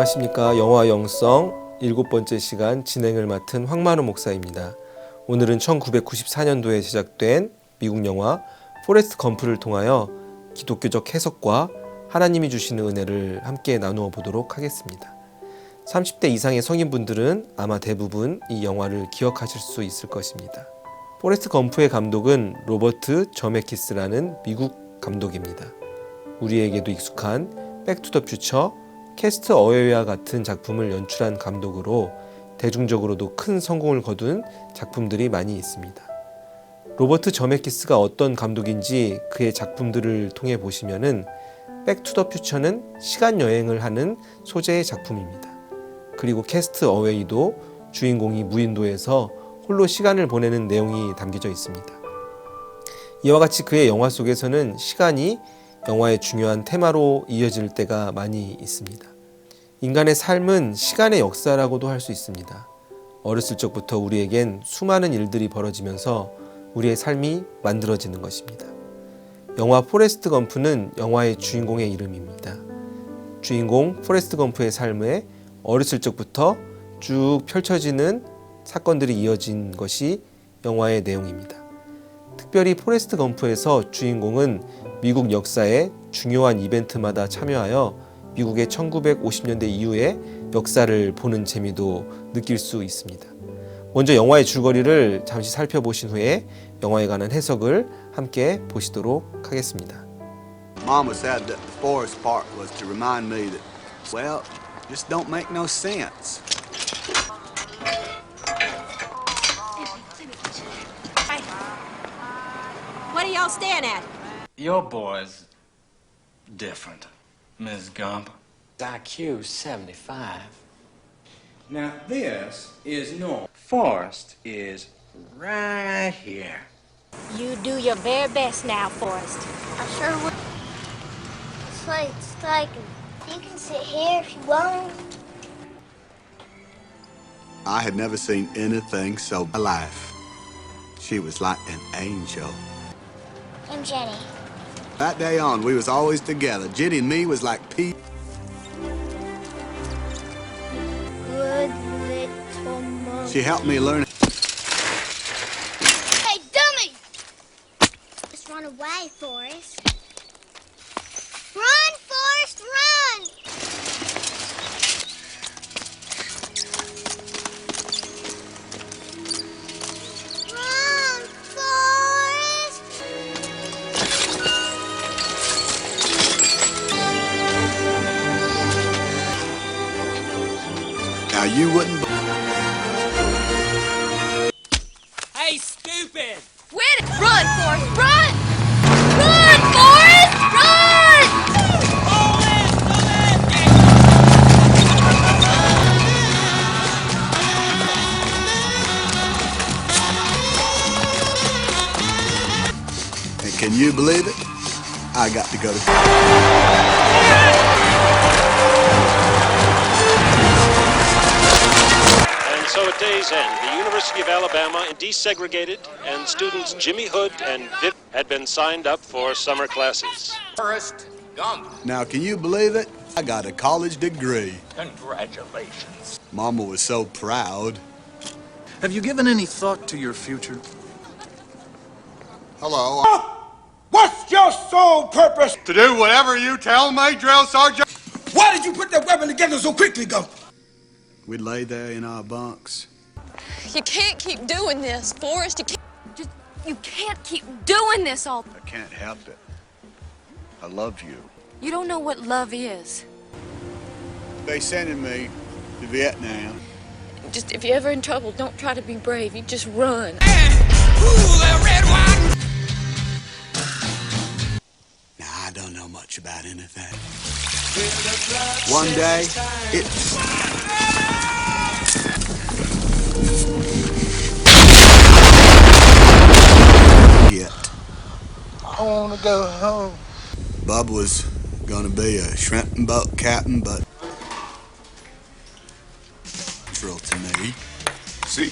안녕하십니까. 영화 영성 7번째 시간 진행을 맡은 황만우 목사입니다. 오늘은 1994년도에 제작된 미국 영화 포레스트 검프를 통하여 기독교적 해석과 하나님이 주시는 은혜를 함께 나누어 보도록 하겠습니다. 30대 이상의 성인분들은 아마 대부분 이 영화를 기억하실 수 있을 것입니다. 포레스트 검프의 감독은 로버트 저메키스라는 미국 감독입니다. 우리에게도 익숙한 백투더퓨처, 캐스트 어웨이와 같은 작품을 연출한 감독으로 대중적으로도 큰 성공을 거둔 작품들이 많이 있습니다. 로버트 저메키스가 어떤 감독인지 그의 작품들을 통해 보시면은 백투더퓨처는 시간 여행을 하는 소재의 작품입니다. 그리고 캐스트 어웨이도 주인공이 무인도에서 홀로 시간을 보내는 내용이 담겨져 있습니다. 이와 같이 그의 영화 속에서는 시간이 영화의 중요한 테마로 이어질 때가 많이 있습니다. 인간의 삶은 시간의 역사라고도 할 수 있습니다. 어렸을 적부터 우리에겐 수많은 일들이 벌어지면서 우리의 삶이 만들어지는 것입니다. 영화 포레스트 검프는 영화의 주인공의 이름입니다. 주인공 포레스트 검프의 삶에 어렸을 적부터 쭉 펼쳐지는 사건들이 이어진 것이 영화의 내용입니다. 특별히 포레스트 검프에서 주인공은 미국 역사의 중요한 이벤트마다 참여하여 미국의 1950년대 이후의 역사를 보는 재미도 느낄 수 있습니다. 먼저 영화의 줄거리를 잠시 살펴보신 후에 영화에 관한 해석을 함께 보시도록 하겠습니다. Mama said that the forest part was to remind me that, well, just don't make no sense. What are y'all staring at? Your boy's different, Ms. Gump. IQ 75. Now, this is normal. Forrest is right here. You do your very best now, Forrest. I sure will. It's like you can sit here if you want. I had never seen anything so alive. She was like an angel. I'm Jenny. That day on, we was always together. Jenny and me was like Pete. Good little mom. She helped me learn. Hey, dummy! Just run away, Forrest. Run, Forrest, run! Run, Forrest! Now you wouldn't. Hey, stupid! Wait! Run, Forrest! Run! Run, Forrest! Run! And can you believe it? I got to go to. And so at day's end, the University of Alabama desegregated, and students Jimmy Hood and Vip had been signed up for summer classes. Forrest Gump. Now, can you believe it? I got a college degree. Congratulations. Mama was so proud. Have you given any thought to your future? Hello. What's your sole purpose? To do whatever you tell me, drill sergeant. Why did you put that weapon together so quickly, Gump? We'd lay there in our bunks. You can't keep doing this, Forrest. You can't keep doing this all. I can't help it. I love you. You don't know what love is. They sending me to Vietnam. Just if you're ever in trouble, don't try to be brave. You just run. Now, I don't know much about anything. One day, it's... I want to go home. Bub was gonna be a shrimp and boat captain, but... natural to me. See?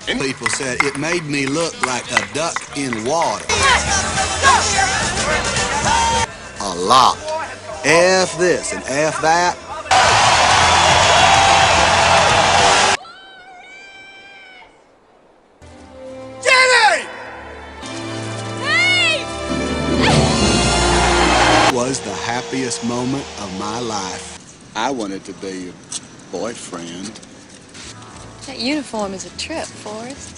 People said it made me look like a duck in water. A lot. F this and F that. was the happiest moment of my life. I wanted to be your boyfriend. That uniform is a trip, Forrest.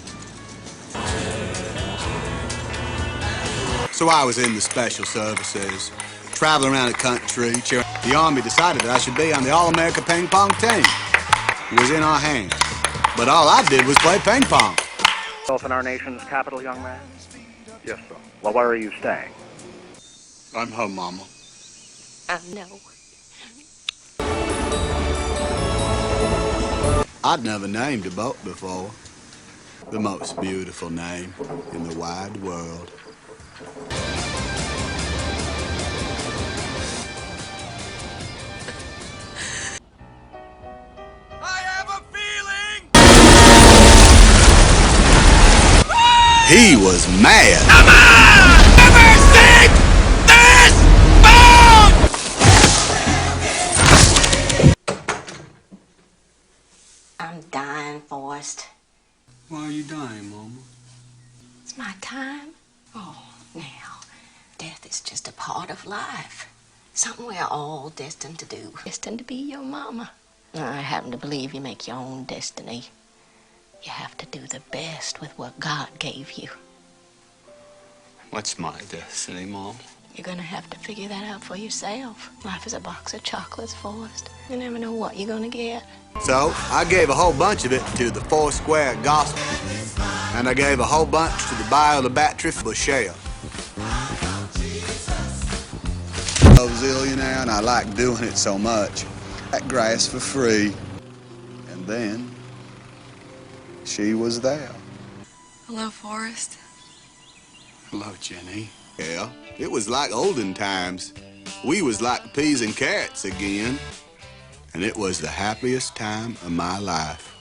So I was in the special services, traveling around the country, cheering. The Army decided that I should be on the All-America ping pong team. It was in our hands. But all I did was play ping pong. Yourself in our nation's capital, young man? Yes, sir. Well, where are you staying? I'm home, Mama. I know. I'd never named a boat before. The most beautiful name in the wide world. I have a feeling! He was mad. Never sink this boat! I'm dying, Forrest. Why are you dying, Mama? It's my time. Oh, now, death is just a part of life. Something we're all destined to do. Destined to be your mama. I happen to believe you make your own destiny. You have to do the best with what God gave you. What's my destiny, Mom? You're gonna have to figure that out for yourself. Life is a box of chocolates, Forrest. You never know what you're gonna get. So, I gave a whole bunch of it to the Foursquare Gospel. And I gave a whole bunch to the Bio the Battery for Shell. I was zillionaire and I liked doing it so much. That grass for free. And then, she was there. Hello, Forrest. Hello, Jenny. Yeah, it was like olden times. We was like peas and carrots again. And it was the happiest time of my life.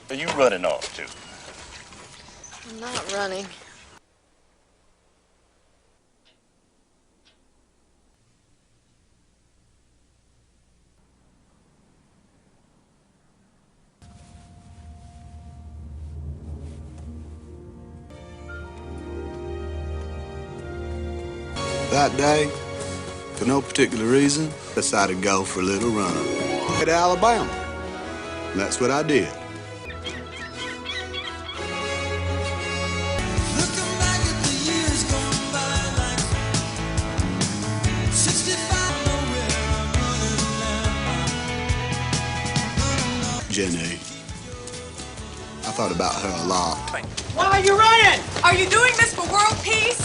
Are you running off to? I'm not running. That day, for no particular reason, I decided to go for a little run to Alabama. And that's what I did. Jenny. I thought about her a lot. Why are you running? Are you doing this for world peace?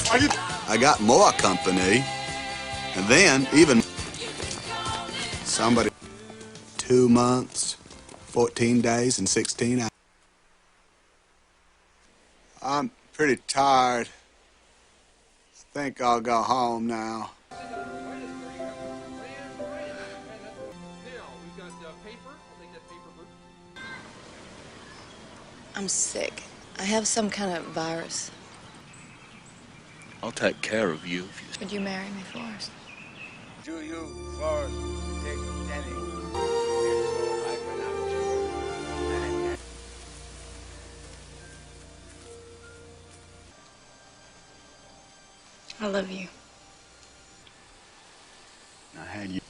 I got more company. And then, even somebody, 2 months, 14 days, and 16 hours. I'm pretty tired. Think I'll go home now. I'm sick. I have some kind of virus. I'll take care of you. Would you marry me, Forrest? Do you, Forrest, take Jenny? I love you. I had you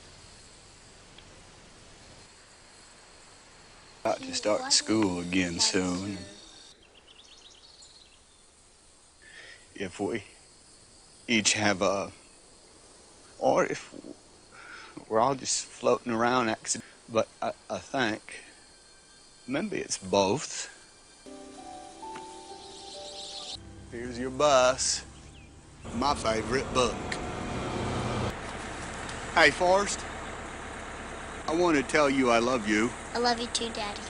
about to start school again soon. If we each have a, or if we're all just floating around accident, but I think maybe it's both. Here's your bus. My favorite book. Hey, Forrest. I want to tell you I love you. I love you too, Daddy.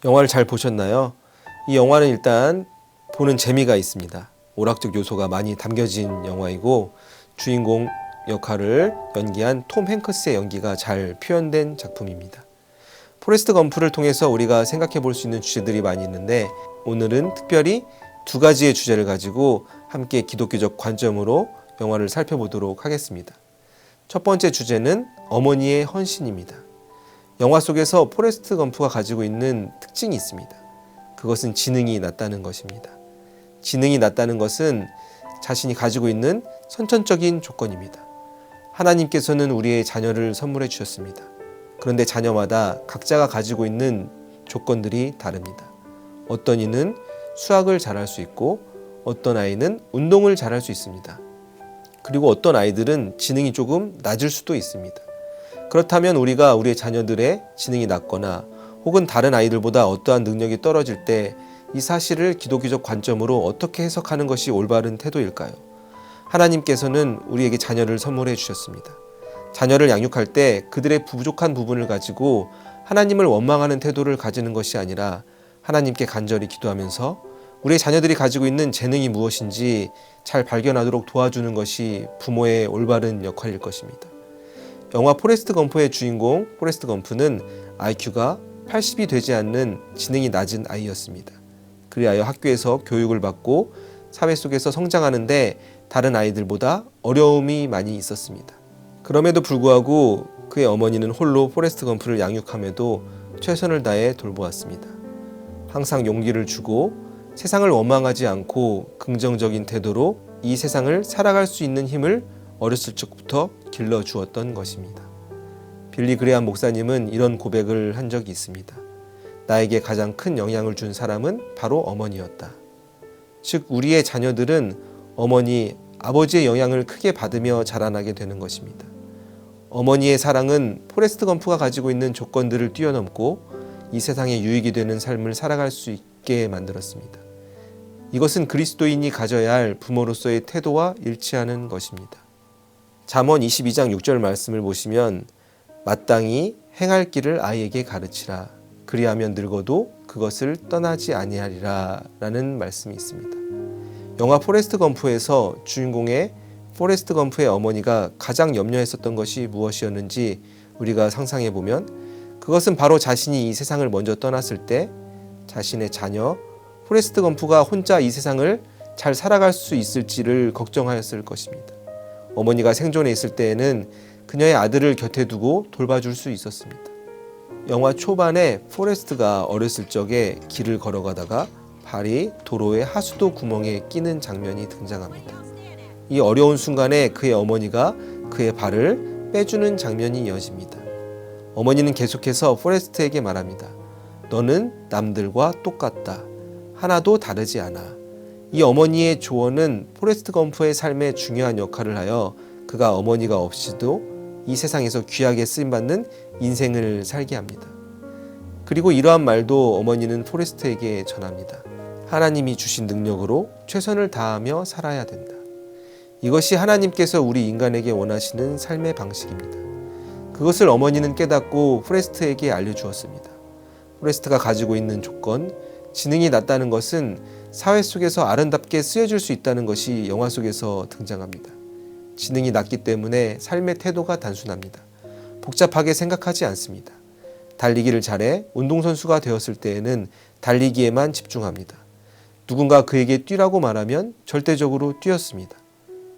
영화를 잘 보셨나요? 이 영화는 일단 보는 재미가 있습니다. 오락적 요소가 많이 담겨진 영화이고 주인공 역할을 연기한 톰 행크스의 연기가 잘 표현된 작품입니다. 포레스트 검프를 통해서 우리가 생각해 볼 수 있는 주제들이 많이 있는데 오늘은 특별히 두 가지의 주제를 가지고 함께 기독교적 관점으로 영화를 살펴보도록 하겠습니다. 첫 번째 주제는 어머니의 헌신입니다. 영화 속에서 포레스트 검프가 가지고 있는 특징이 있습니다. 그것은 지능이 낮다는 것입니다. 지능이 낮다는 것은 자신이 가지고 있는 선천적인 조건입니다. 하나님께서는 우리의 자녀를 선물해 주셨습니다. 그런데 자녀마다 각자가 가지고 있는 조건들이 다릅니다. 어떤 이는 수학을 잘할 수 있고 어떤 아이는 운동을 잘할 수 있습니다. 그리고 어떤 아이들은 지능이 조금 낮을 수도 있습니다. 그렇다면 우리가 우리의 자녀들의 지능이 낮거나 혹은 다른 아이들보다 어떠한 능력이 떨어질 때 이 사실을 기독교적 관점으로 어떻게 해석하는 것이 올바른 태도일까요? 하나님께서는 우리에게 자녀를 선물해 주셨습니다. 자녀를 양육할 때 그들의 부족한 부분을 가지고 하나님을 원망하는 태도를 가지는 것이 아니라 하나님께 간절히 기도하면서 우리의 자녀들이 가지고 있는 재능이 무엇인지 잘 발견하도록 도와주는 것이 부모의 올바른 역할일 것입니다. 영화 포레스트 검프의 주인공 포레스트 검프는 IQ가 80이 되지 않는 지능이 낮은 아이였습니다. 그리하여 학교에서 교육을 받고 사회 속에서 성장하는데 다른 아이들보다 어려움이 많이 있었습니다. 그럼에도 불구하고 그의 어머니는 홀로 포레스트 검프를 양육함에도 최선을 다해 돌보았습니다. 항상 용기를 주고 세상을 원망하지 않고 긍정적인 태도로 이 세상을 살아갈 수 있는 힘을 어렸을 적부터 길러주었던 것입니다. 빌리 그레함 목사님은 이런 고백을 한 적이 있습니다. 나에게 가장 큰 영향을 준 사람은 바로 어머니였다. 즉 우리의 자녀들은 어머니, 아버지의 영향을 크게 받으며 자라나게 되는 것입니다. 어머니의 사랑은 포레스트 검프가 가지고 있는 조건들을 뛰어넘고 이 세상에 유익이 되는 삶을 살아갈 수 있게 만들었습니다. 이것은 그리스도인이 가져야 할 부모로서의 태도와 일치하는 것입니다. 잠언 22장 6절 말씀을 보시면 마땅히 행할 길을 아이에게 가르치라. 그리하면 늙어도 그것을 떠나지 아니하리라 라는 말씀이 있습니다. 영화 포레스트 검프에서 주인공의 포레스트 검프의 어머니가 가장 염려했었던 것이 무엇이었는지 우리가 상상해 보면 그것은 바로 자신이 이 세상을 먼저 떠났을 때 자신의 자녀 포레스트 검프가 혼자 이 세상을 잘 살아갈 수 있을지를 걱정하였을 것입니다. 어머니가 생존해 있을 때에는 그녀의 아들을 곁에 두고 돌봐줄 수 있었습니다. 영화 초반에 포레스트가 어렸을 적에 길을 걸어가다가 발이 도로의 하수도 구멍에 끼는 장면이 등장합니다. 이 어려운 순간에 그의 어머니가 그의 발을 빼주는 장면이 이어집니다. 어머니는 계속해서 포레스트에게 말합니다. 너는 남들과 똑같다. 하나도 다르지 않아. 이 어머니의 조언은 포레스트 검프의 삶에 중요한 역할을 하여 그가 어머니가 없이도 이 세상에서 귀하게 쓰임받는 인생을 살게 합니다. 그리고 이러한 말도 어머니는 포레스트에게 전합니다. 하나님이 주신 능력으로 최선을 다하며 살아야 된다. 이것이 하나님께서 우리 인간에게 원하시는 삶의 방식입니다. 그것을 어머니는 깨닫고 포레스트에게 알려주었습니다. 포레스트가 가지고 있는 조건, 지능이 낮다는 것은 사회 속에서 아름답게 쓰여질 수 있다는 것이 영화 속에서 등장합니다. 지능이 낮기 때문에 삶의 태도가 단순합니다. 복잡하게 생각하지 않습니다. 달리기를 잘해 운동선수가 되었을 때에는 달리기에만 집중합니다. 누군가 그에게 뛰라고 말하면 절대적으로 뛰었습니다.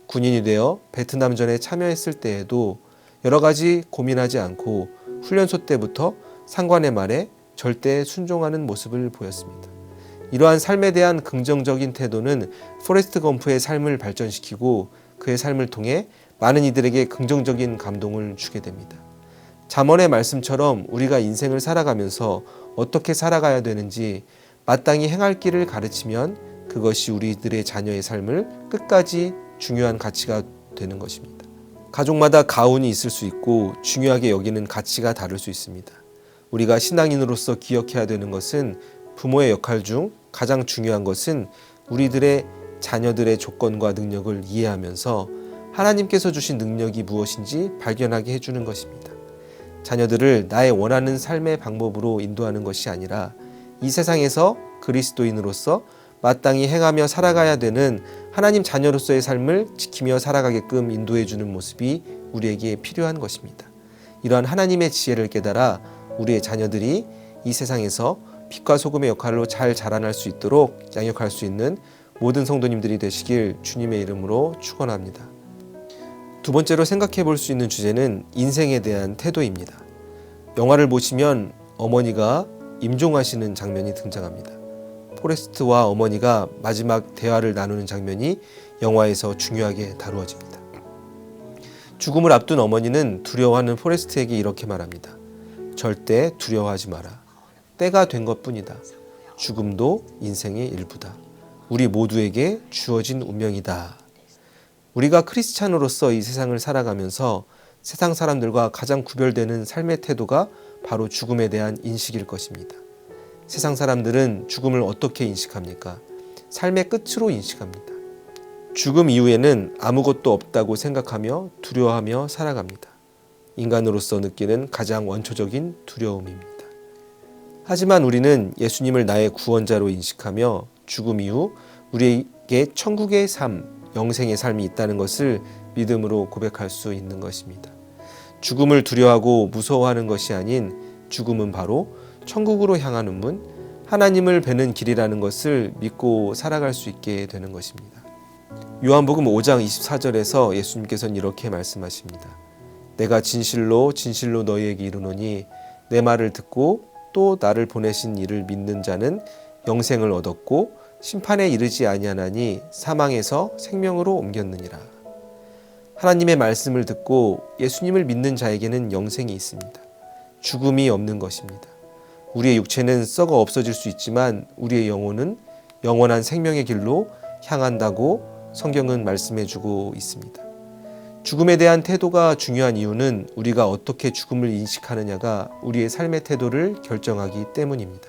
군인이 되어 베트남전에 참여했을 때에도 여러 가지 고민하지 않고 훈련소 때부터 상관의 말에 절대 순종하는 모습을 보였습니다. 이러한 삶에 대한 긍정적인 태도는 포레스트 검프의 삶을 발전시키고 그의 삶을 통해 많은 이들에게 긍정적인 감동을 주게 됩니다. 잠언의 말씀처럼 우리가 인생을 살아가면서 어떻게 살아가야 되는지 마땅히 행할 길을 가르치면 그것이 우리들의 자녀의 삶을 끝까지 중요한 가치가 되는 것입니다. 가족마다 가훈이 있을 수 있고 중요하게 여기는 가치가 다를 수 있습니다. 우리가 신앙인으로서 기억해야 되는 것은 부모의 역할 중 가장 중요한 것은 우리들의 자녀들의 조건과 능력을 이해하면서 하나님께서 주신 능력이 무엇인지 발견하게 해주는 것입니다. 자녀들을 나의 원하는 삶의 방법으로 인도하는 것이 아니라 이 세상에서 그리스도인으로서 마땅히 행하며 살아가야 되는 하나님 자녀로서의 삶을 지키며 살아가게끔 인도해주는 모습이 우리에게 필요한 것입니다. 이러한 하나님의 지혜를 깨달아 우리의 자녀들이 이 세상에서 빛과 소금의 역할로 잘 자라날 수 있도록 양육할 수 있는 모든 성도님들이 되시길 주님의 이름으로 축원합니다. 두 번째로 생각해 볼 수 있는 주제는 인생에 대한 태도입니다. 영화를 보시면 어머니가 임종하시는 장면이 등장합니다. 포레스트와 어머니가 마지막 대화를 나누는 장면이 영화에서 중요하게 다루어집니다. 죽음을 앞둔 어머니는 두려워하는 포레스트에게 이렇게 말합니다. 절대 두려워하지 마라. 때가 된 것뿐이다. 죽음도 인생의 일부다. 우리 모두에게 주어진 운명이다. 우리가 크리스찬으로서 이 세상을 살아가면서 세상 사람들과 가장 구별되는 삶의 태도가 바로 죽음에 대한 인식일 것입니다. 세상 사람들은 죽음을 어떻게 인식합니까? 삶의 끝으로 인식합니다. 죽음 이후에는 아무것도 없다고 생각하며 두려워하며 살아갑니다. 인간으로서 느끼는 가장 원초적인 두려움입니다. 하지만 우리는 예수님을 나의 구원자로 인식하며 죽음 이후 우리에게 천국의 삶, 영생의 삶이 있다는 것을 믿음으로 고백할 수 있는 것입니다. 죽음을 두려워하고 무서워하는 것이 아닌 죽음은 바로 천국으로 향하는 문, 하나님을 뵈는 길이라는 것을 믿고 살아갈 수 있게 되는 것입니다. 요한복음 5장 24절에서 예수님께서는 이렇게 말씀하십니다. 내가 진실로 진실로 너희에게 이르노니 내 말을 듣고 또 나를 보내신 이를 믿는 자는 영생을 얻었고 심판에 이르지 아니하나니 사망에서 생명으로 옮겼느니라. 하나님의 말씀을 듣고 예수님을 믿는 자에게는 영생이 있습니다. 죽음이 없는 것입니다. 우리의 육체는 썩어 없어질 수 있지만 우리의 영혼은 영원한 생명의 길로 향한다고 성경은 말씀해주고 있습니다. 죽음에 대한 태도가 중요한 이유는 우리가 어떻게 죽음을 인식하느냐가 우리의 삶의 태도를 결정하기 때문입니다.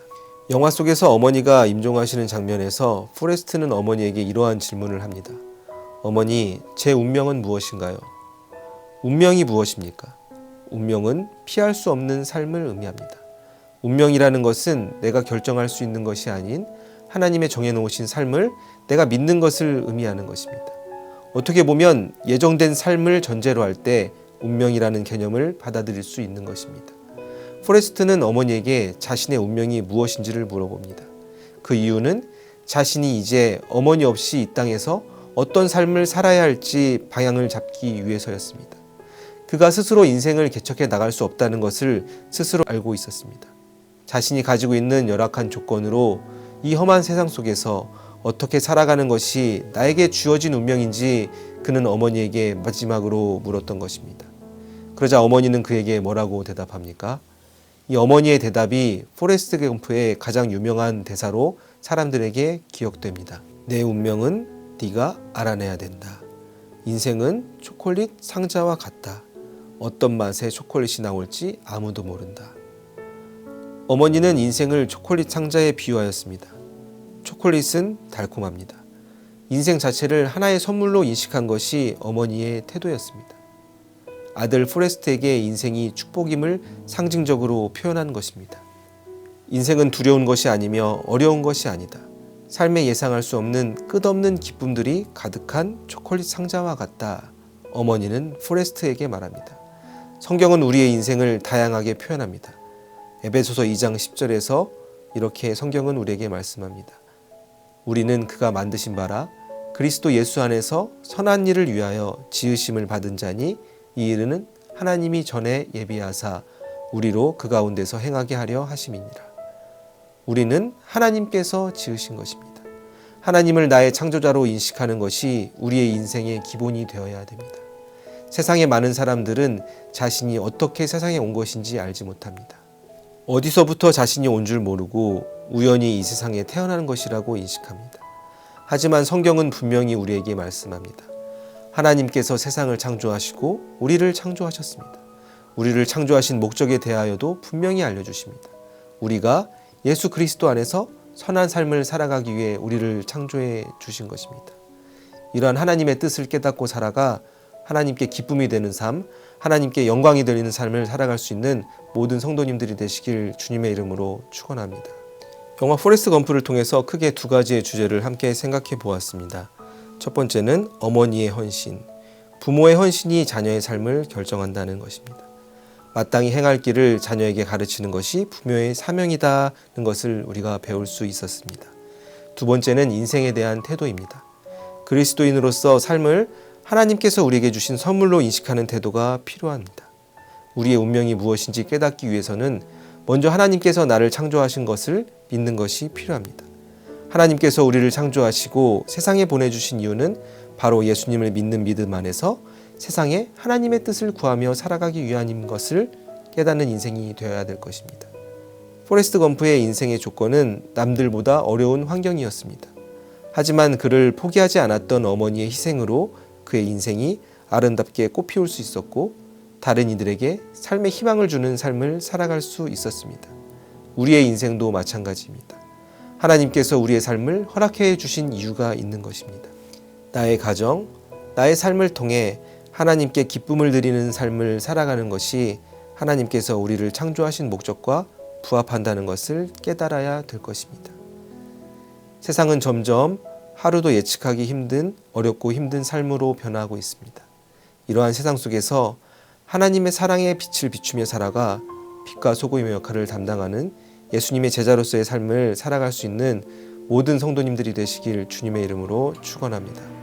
영화 속에서 어머니가 임종하시는 장면에서 포레스트는 어머니에게 이러한 질문을 합니다. 어머니, 제 운명은 무엇인가요? 운명이 무엇입니까? 운명은 피할 수 없는 삶을 의미합니다. 운명이라는 것은 내가 결정할 수 있는 것이 아닌 하나님의 정해놓으신 삶을 내가 믿는 것을 의미하는 것입니다. 어떻게 보면 예정된 삶을 전제로 할 때 운명이라는 개념을 받아들일 수 있는 것입니다. 포레스트는 어머니에게 자신의 운명이 무엇인지를 물어봅니다. 그 이유는 자신이 이제 어머니 없이 이 땅에서 어떤 삶을 살아야 할지 방향을 잡기 위해서였습니다. 그가 스스로 인생을 개척해 나갈 수 없다는 것을 스스로 알고 있었습니다. 자신이 가지고 있는 열악한 조건으로 이 험한 세상 속에서 어떻게 살아가는 것이 나에게 주어진 운명인지 그는 어머니에게 마지막으로 물었던 것입니다. 그러자 어머니는 그에게 뭐라고 대답합니까? 이 어머니의 대답이 포레스트 검프의 가장 유명한 대사로 사람들에게 기억됩니다. 내 운명은 네가 알아내야 된다. 인생은 초콜릿 상자와 같다. 어떤 맛의 초콜릿이 나올지 아무도 모른다. 어머니는 인생을 초콜릿 상자에 비유하였습니다. 초콜릿은 달콤합니다. 인생 자체를 하나의 선물로 인식한 것이 어머니의 태도였습니다. 아들 포레스트에게 인생이 축복임을 상징적으로 표현한 것입니다. 인생은 두려운 것이 아니며 어려운 것이 아니다. 삶에 예상할 수 없는 끝없는 기쁨들이 가득한 초콜릿 상자와 같다. 어머니는 포레스트에게 말합니다. 성경은 우리의 인생을 다양하게 표현합니다. 에베소서 2장 10절에서 이렇게 성경은 우리에게 말씀합니다. 우리는 그가 만드신 바라 그리스도 예수 안에서 선한 일을 위하여 지으심을 받은 자니 이 일은 하나님이 전에 예비하사 우리로 그 가운데서 행하게 하려 하심이니라. 우리는 하나님께서 지으신 것입니다. 하나님을 나의 창조자로 인식하는 것이 우리의 인생의 기본이 되어야 됩니다. 세상의 많은 사람들은 자신이 어떻게 세상에 온 것인지 알지 못합니다. 어디서부터 자신이 온 줄 모르고 우연히 이 세상에 태어나는 것이라고 인식합니다. 하지만 성경은 분명히 우리에게 말씀합니다. 하나님께서 세상을 창조하시고 우리를 창조하셨습니다. 우리를 창조하신 목적에 대하여도 분명히 알려주십니다. 우리가 예수 그리스도 안에서 선한 삶을 살아가기 위해 우리를 창조해 주신 것입니다. 이러한 하나님의 뜻을 깨닫고 살아가 하나님께 기쁨이 되는 삶, 하나님께 영광이 되는 삶을 살아갈 수 있는 모든 성도님들이 되시길 주님의 이름으로 축원합니다. 영화 포레스트 검프를 통해서 크게 두 가지의 주제를 함께 생각해 보았습니다. 첫 번째는 어머니의 헌신, 부모의 헌신이 자녀의 삶을 결정한다는 것입니다. 마땅히 행할 길을 자녀에게 가르치는 것이 부모의 사명이다는 것을 우리가 배울 수 있었습니다. 두 번째는 인생에 대한 태도입니다. 그리스도인으로서 삶을 하나님께서 우리에게 주신 선물로 인식하는 태도가 필요합니다. 우리의 운명이 무엇인지 깨닫기 위해서는 먼저 하나님께서 나를 창조하신 것을 믿는 것이 필요합니다. 하나님께서 우리를 창조하시고 세상에 보내주신 이유는 바로 예수님을 믿는 믿음 안에서 세상에 하나님의 뜻을 구하며 살아가기 위함인 것을 깨닫는 인생이 되어야 될 것입니다. 포레스트 검프의 인생의 조건은 남들보다 어려운 환경이었습니다. 하지만 그를 포기하지 않았던 어머니의 희생으로 그의 인생이 아름답게 꽃피울 수 있었고 다른 이들에게 삶의 희망을 주는 삶을 살아갈 수 있었습니다. 우리의 인생도 마찬가지입니다. 하나님께서 우리의 삶을 허락해 주신 이유가 있는 것입니다. 나의 가정, 나의 삶을 통해 하나님께 기쁨을 드리는 삶을 살아가는 것이 하나님께서 우리를 창조하신 목적과 부합한다는 것을 깨달아야 될 것입니다. 세상은 점점 하루도 예측하기 힘든 어렵고 힘든 삶으로 변화하고 있습니다. 이러한 세상 속에서 하나님의 사랑의 빛을 비추며 살아가 빛과 소금의 역할을 담당하는 예수님의 제자로서의 삶을 살아갈 수 있는 모든 성도님들이 되시길 주님의 이름으로 축원합니다.